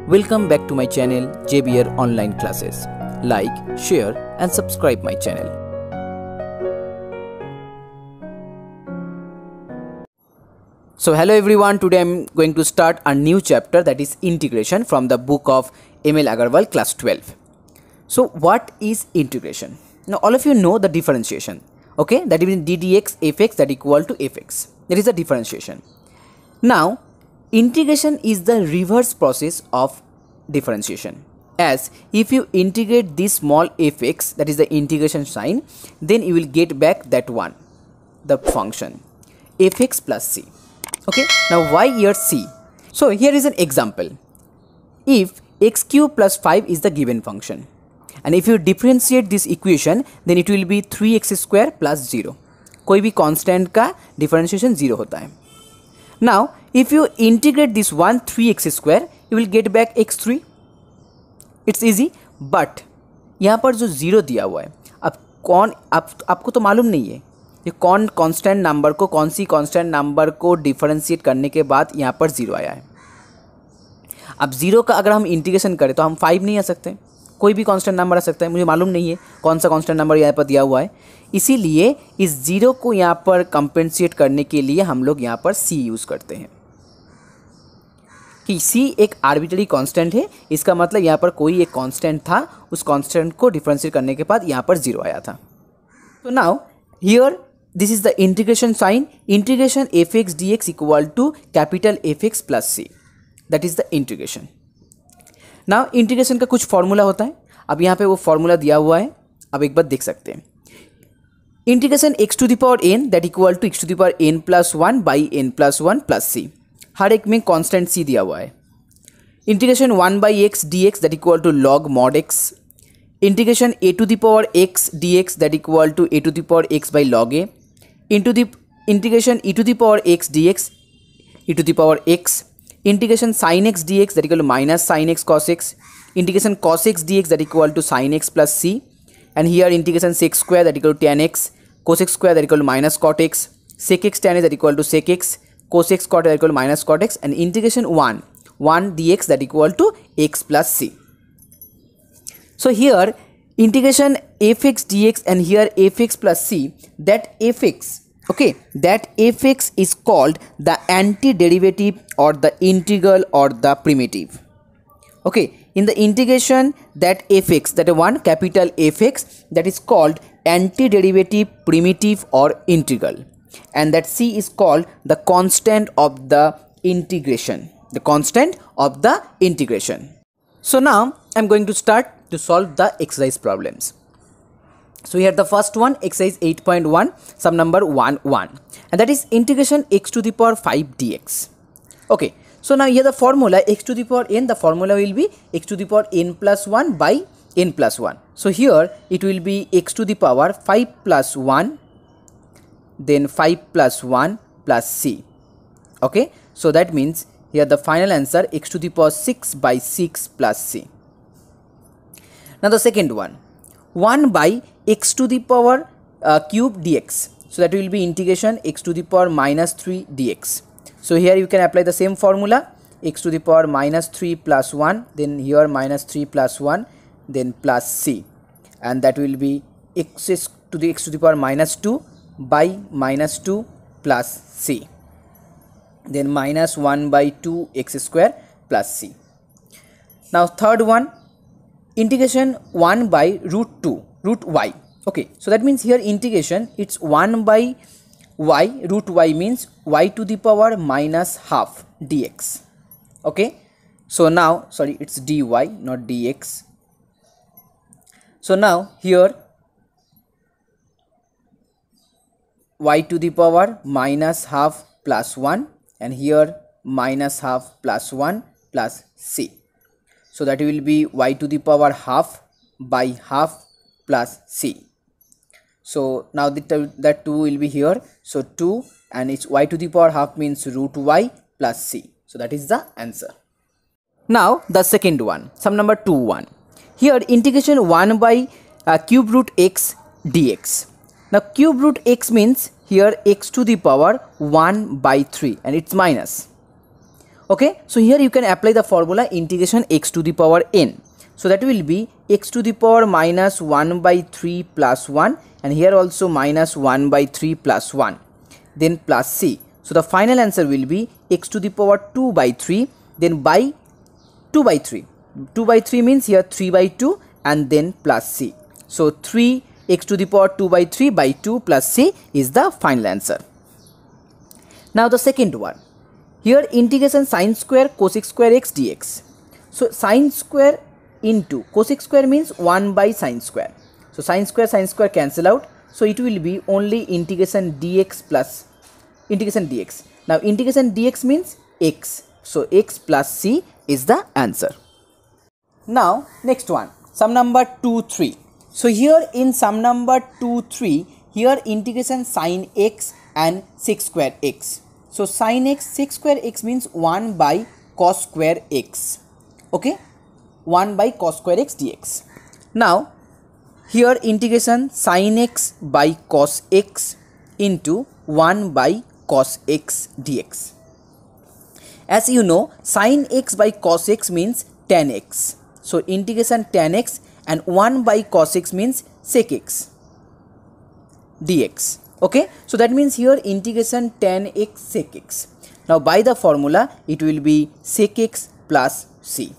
Welcome back to my channel JBR Online Classes. Like, share and subscribe my channel. So hello everyone, today I am going to start a new chapter, that is integration, from the book of ML Agarwal class 12. So what is integration? Now all of you know the differentiation, okay, that is d dx fx that equal to fx. That is the differentiation. Now integration is the reverse process of differentiation, as if you integrate this small fx, that is the integration sign, then you will get back that one, the function fx plus c. Okay, now why here c? So here is an example. If x cube plus 5 is the given function, and if you differentiate this equation, then it will be 3x square plus 0. कोई भी constant का differentiation 0 होता है. Now if you integrate this one 3x square, you will get back x3. It's easy, but यहाँ पर जो 0 दिया हुआ है, अब कौन आपको तो मालूम नहीं है ये कौन कांस्टेंट नंबर को, कौन सी कांस्टेंट नंबर को डिफरेंशिएट करने के बाद यहाँ पर 0 आया है. अब 0 का अगर हम इंटीग्रेशन करें तो हम 5 नहीं आ सकते, कोई भी कांस्टेंट नंबर आ सकता है. मुझे मालूम नहीं है कौन सा कांस्टेंट नंबर यहाँ पर दिया हुआ है, इसीलिए इस 0 को यहाँ पर कंपेंसेट करने के लिए हम लोग यहाँ पर c यूज़ करते हैं कि c एक आर्बिट्ररी कांस्टेंट है. इसका मतलब यहाँ पर कोई एक कांस्टेंट था, उस कांस्टेंट को डिफरेंशिएट करने के बाद यहाँ पर 0 आया था. तो now here this is the integration sign, integration fx dx equal to capital Fx plus c, that is the integration. Now integration का कुछ फॉर्मूला होता है, अब यहाँ पे वो फॉर्मूला दिया हुआ है, अब एक बार देख सकते हैं. Integration x to the power n that equal to x to the power n plus 1 by n plus 1 plus c, हर एक में कांस्टेंट c दिया हुआ है. Integration 1 by x dx that equal to log mod x, integration a to the power x dx that equal to a to the power x by log a, into the integration e to the power x dx e to the power x, integration sin x dx that equal to minus sin x cos x, integration cos x dx that equal to sin x plus c, and here integration sec square that equal to tan x, cos x square that equal to minus cot x, sec x tan x that equal to sec x, cos x cot that equal to minus cot x, and integration 1 dx that equal to x plus c. So here integration fx dx and here fx plus c, that fx, okay, that fx is called the antiderivative or the integral or the primitive. Okay, in the integration that fx, that one capital Fx, that is called antiderivative, primitive or integral, and that c is called the constant of the integration, the constant of the integration. So now I am going to start to solve the exercise problems. So here the first one, exercise 8.1, sum number 1 1, and that is integration x to the power 5 dx. Okay, so now here the formula x to the power n, the formula will be x to the power n plus 1 by n plus 1. So here it will be x to the power 5 plus 1, then 5 plus 1 plus c. Okay, so that means here the final answer x to the power 6 by 6 plus c. Now the second one, 1 by x to the power cube dx. So that will be integration x to the power minus 3 dx. So here you can apply the same formula, x to the power minus 3 plus 1, then here minus 3 plus 1, then plus c, and that will be x to the power minus 2 by minus 2 plus c, then minus 1 by 2 x square plus c. Now third one, integration 1 by root y. Okay, so that means here integration, it's 1 by y, root y means y to the power minus half dx. Okay, so now, sorry, it's dy not dx. So now here y to the power minus half plus 1, and here minus half plus 1 plus c. So that will be y to the power half by half plus c. So now that 2 will be here. So 2, and it's y to the power half means root y plus c. So that is the answer. Now the second one, sum number 2 1. Here integration 1 by cube root x dx. Now cube root x means here x to the power 1 by 3, and it's minus Okay, so here you can apply the formula integration x to the power n. So that will be x to the power minus 1 by 3 plus 1, and here also minus 1 by 3 plus 1, then plus c. So the final answer will be x to the power 2 by 3, then by 2 by 3. 2 by 3 means here 3 by 2 and then plus c. So 3 x to the power 2 by 3 by 2 plus c is the final answer. Now the second one. Here integration sine square cosec square x dx. So sine square into cosec square means 1 by sine square. So sine square cancel out. So it will be only integration dx plus integration dx. Now integration dx means x. So x plus c is the answer. Now next one, sum number 2, 3. So here in sum number 2, 3, here integration sine x and sec square x. So sin x sec square x means 1 by cos square x. Okay, 1 by cos square x dx. Now here integration sin x by cos x into 1 by cos x dx. As you know, sin x by cos x means tan x. So integration tan x and 1 by cos x means sec x dx. Okay, so that means here integration tan x sec x. Now by the formula it will be sec x plus c.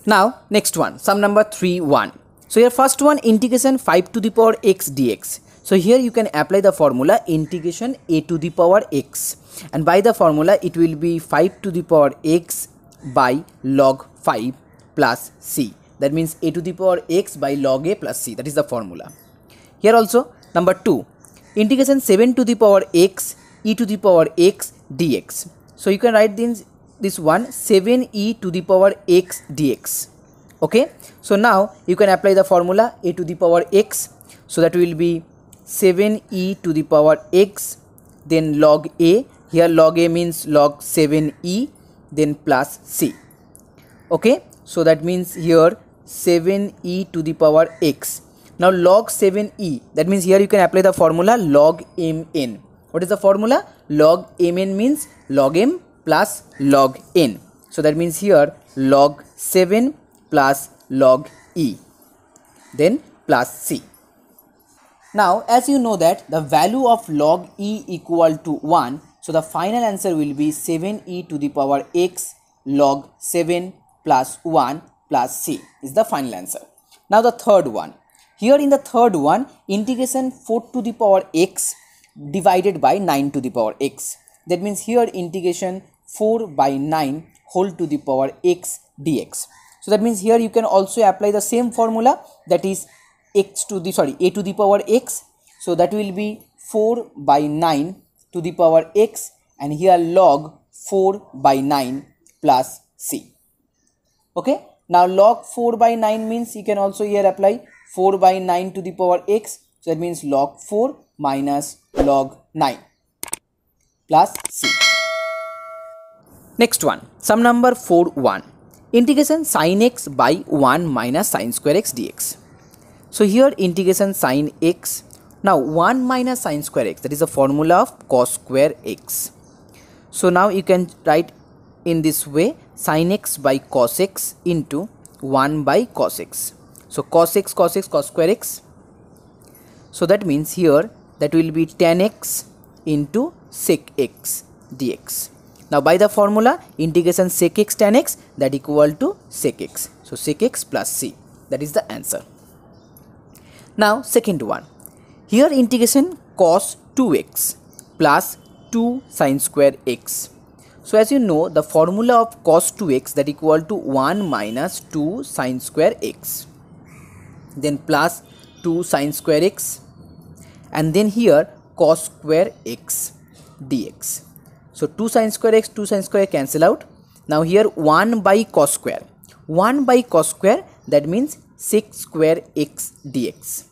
Now next one, sum number 3, 1. So here first one integration 5 to the power x dx. So here you can apply the formula integration a to the power x, and by the formula it will be 5 to the power x by log 5 plus c. That means a to the power x by log a plus c. That is the formula. Here also number 2, integration 7 to the power x e to the power x dx. So you can write this one 7e to the power x dx. Okay, so now you can apply the formula a to the power x. So that will be 7e to the power x, then log a. Here log a means log 7e, then plus c. Okay, so that means here 7e to the power x. Now log 7e, that means here you can apply the formula log mn. What is the formula? Log mn means log m plus log n. So that means here log 7 plus log e, then plus c. Now as you know that the value of log e equal to 1, so the final answer will be 7e to the power x log 7 plus 1 plus c is the final answer. Now the third one. Here in the third one, integration 4 to the power x divided by 9 to the power x. That means here integration 4 by 9 whole to the power x dx. So that means here you can also apply the same formula, that is a to the power x. So that will be 4 by 9 to the power x, and here log 4 by 9 plus c. Okay, now log 4 by 9 means you can also here apply 4 by 9 to the power x. So that means log 4 minus log 9 plus c. Next one, sum number 4, 1. Integration sin x by 1 minus sin square x dx. So here integration sin x. Now 1 minus sin square x, that is the formula of cos square x. So now you can write in this way sin x by cos x into 1 by cos x. So cos x cos square x. So that means here that will be tan x into sec x dx. Now by the formula integration sec x tan x, that equal to sec x. So sec x plus c, that is the answer. Now second one. Here integration cos 2x plus 2 sin square x. So as you know the formula of cos 2x, that equal to 1 minus 2 sin square x, then plus 2 sin square x, and then here cos square x dx. So 2 sin square x, 2 sin square cancel out. Now here 1 by cos square. 1 by cos square, that means sec square x dx.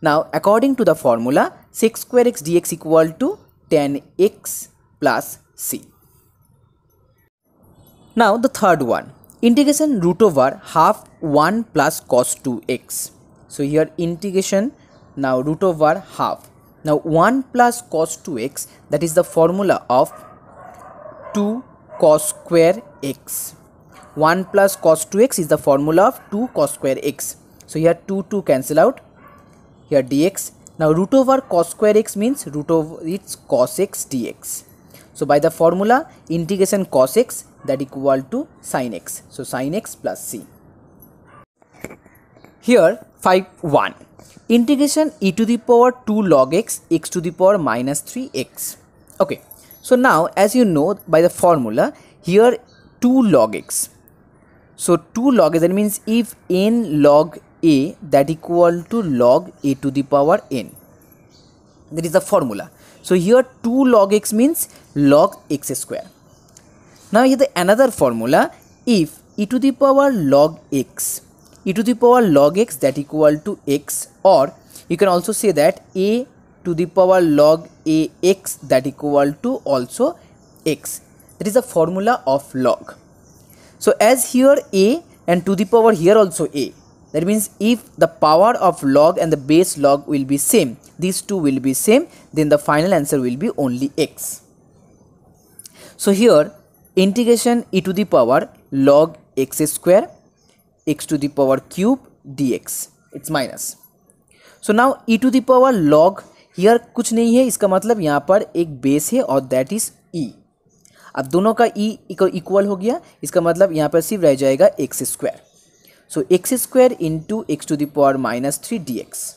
Now according to the formula sec square x dx equal to tan x plus c. Now the third one, integration root over half 1 plus cos 2x. So here integration now root over half. Now 1 plus cos 2x, that is the formula of 2 cos square x. 1 plus cos 2x is the formula of 2 cos square x. So here 2 cancel out, here dx. Now root over cos square x means root over its cos x dx. So by the formula integration cos x, that equal to sin x. So sin x plus c. Here 5.1 integration e to the power 2 log x, x to the power minus 3x. Okay, so now as you know by the formula, here 2 log x. So 2 log x, that means if n log a, that equal to log a to the power n. That is the formula. So here 2 log x means log x square. Now here the another formula, if e to the power log x, e to the power log x, that equal to x, or you can also say that a to the power log a x, that equal to also x. That is the formula of log. So as here a and to the power here also a, that means if the power of log and the base log will be same, these two will be same, then the final answer will be only x. So here integration e to the power log x square, x to the power cube dx, it's minus. So now e to the power log, here कुछ नहीं है, इसका मतलब यहाँ पर एक base है और दैट इज e. अब दोनों का e इक्वल हो गया, इसका मतलब यहाँ पर सिर्फ रह जाएगा x square. So x square into x to the power minus 3 dx.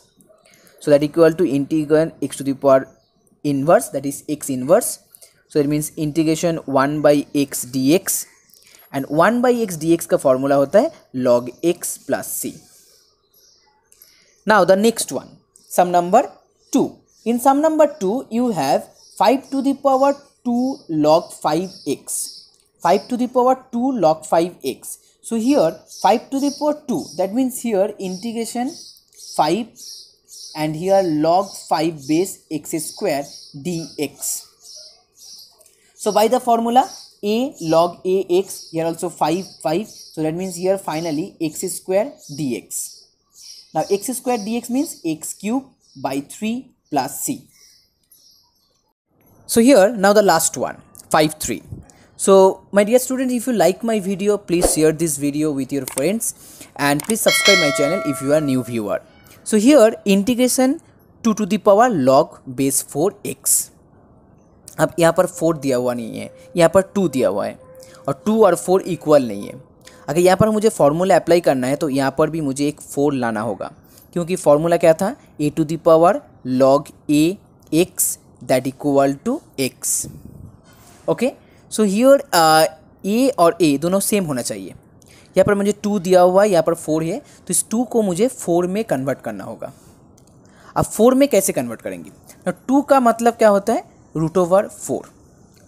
So that equal to integral x to the power inverse, that is x inverse. So it means integration 1 by x dx, and 1 by x dx का formula होता है log x plus c. Now the next one, sum number 2. In sum number 2 you have 5 to the power 2 log 5x. 5 to the power 2 log 5x. So here 5 to the power 2, that means here integration 5 and here log 5 base x square dx. So by the formula a log a x, here also 5. So that means here finally x square dx. Now x square dx means x cube by 3 plus c. So here now the last one, 5.3. So my dear students, if you like my video, please share this video with your friends and please subscribe my channel if you are new viewer. So here integration 2 to the power log base 4x. अब यहाँ पर 4 दिया हुआ नहीं है, यहाँ पर 2 दिया हुआ है और 2 और 4 इक्वल नहीं है. अगर यहाँ पर मुझे फॉर्मूला अप्लाई करना है तो यहाँ पर भी मुझे एक 4 लाना होगा, क्योंकि फॉर्मूला क्या था, a to the power log a x that equal to x. Okay, so here a और a दोनों सेम होना चाहिए. यहाँ पर मुझे 2 दिया हुआ है, यहाँ पर 4 है, तो इस 2 को मुझे 4 में कन्वर्ट करना होगा. अब 4 में कैसे कन्वर्ट करेंगे? 2 का मतलब क्या होता है, रूट ओवर 4.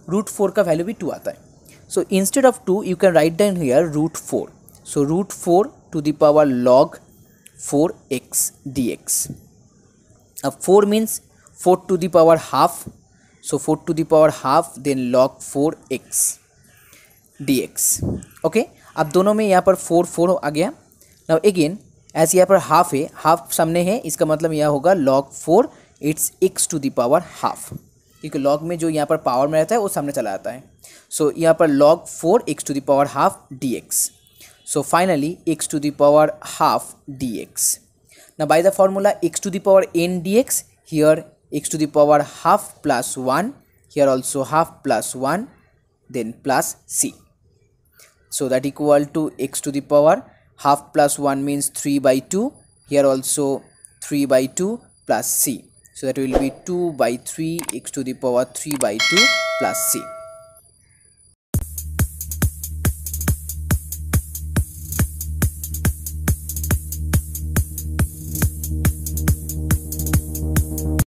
रूट 4 का वैल्यू भी 2 आता है. So instead of 2 you can write down here root 4. So root 4 to the power log 4x dx. अब 4 means 4 to the power half. So 4 to the power half then log 4x dx. Okay, अब दोनों में यहाँ पर 4 आ गया. Now again as यहाँ पर half है, हाफ सामने है, इसका मतलब यह होगा log 4 it's x to the power half, क्योंकि log में जो यहाँ पर पावर में रहता है वो सामने चला जाता है. सो यहाँ पर log 4x to the power half dx. So finally x to the power half dx. Now by the formula x to the power n dx, here x to the power half plus 1, here also half plus 1, then plus c. So that equal to x to the power half plus 1 means 3 by 2, here also 3 by 2 plus c. So that will be 2 by 3 x to the power 3 by 2 plus c.